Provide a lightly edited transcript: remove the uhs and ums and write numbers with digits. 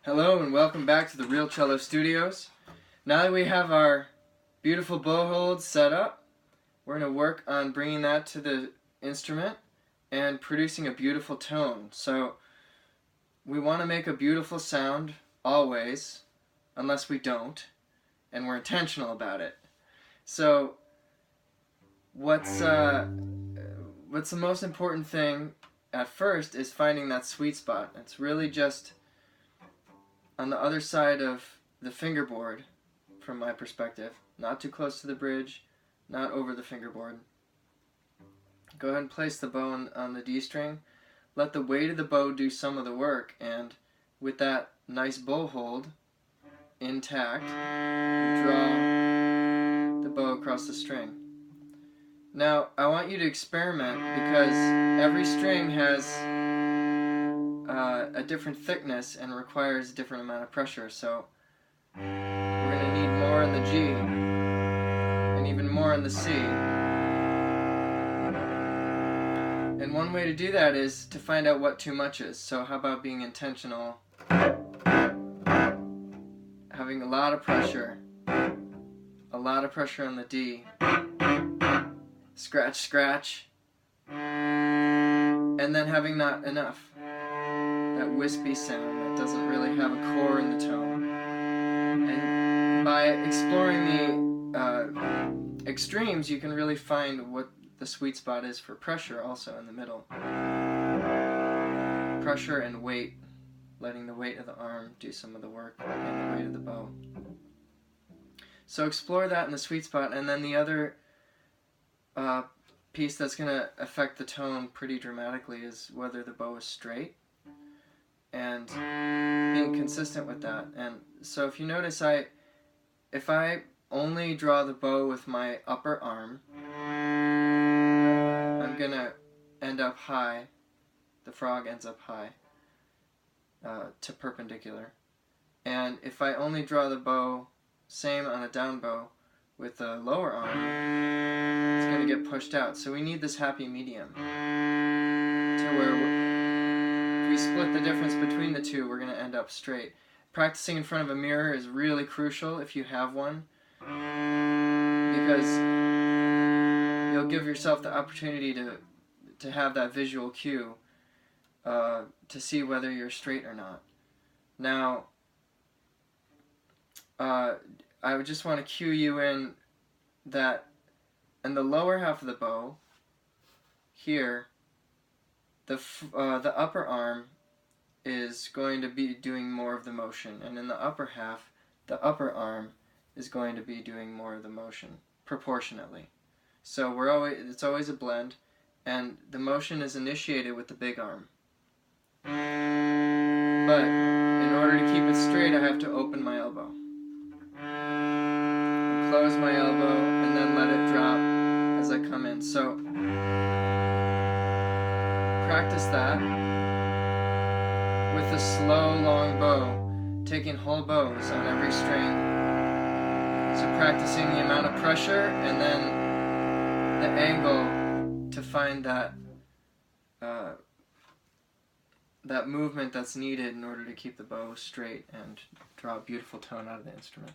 Hello and welcome back to the reelcello studios. Now that we have our beautiful bow holds set up, we're going to work on bringing that to the instrument and producing a beautiful tone. So we want to make a beautiful sound always, unless we don't, and we're intentional about it. So what's the most important thing at first is finding that sweet spot. It's really just on the other side of the fingerboard, from my perspective. Not too close to the bridge, not over the fingerboard. Go ahead and place the bow on the D string. Let the weight of the bow do some of the work, and with that nice bow hold intact, draw the bow across the string. Now, I want you to experiment because every string has a different thickness and requires a different amount of pressure. So we're going to need more in the G and even more in the C. And one way to do that is to find out what too much is. So how about being intentional, having a lot of pressure on the D, scratch, scratch, and then having not enough. That wispy sound that doesn't really have a core in the tone. And by exploring the extremes, you can really find what the sweet spot is for pressure also in the middle. Pressure and weight, letting the weight of the arm do some of the work and the weight of the bow. So explore that in the sweet spot, and then the other piece that's going to affect the tone pretty dramatically is whether the bow is straight, and being consistent with that. And so if you notice, if I only draw the bow with my upper arm, I'm going to end up high. The frog ends up high to perpendicular. And if I only draw the bow, same on a down bow, with the lower arm, it's going to get pushed out. So we need this happy medium to where if we split the difference between the two, we're going to end up straight. Practicing in front of a mirror is really crucial if you have one, because you'll give yourself the opportunity to have that visual cue to see whether you're straight or not. Now, I would just want to cue you in that in the lower half of the bow, here, the upper arm is going to be doing more of the motion, and in the upper half, the upper arm is going to be doing more of the motion, proportionately. So it's always a blend, and the motion is initiated with the big arm. But in order to keep it straight, I have to open my elbow. Close my elbow and then let it drop as I come in. So practice that with a slow, long bow, taking whole bows on every string. So practicing the amount of pressure and then the angle to find that that movement that's needed in order to keep the bow straight and draw a beautiful tone out of the instrument.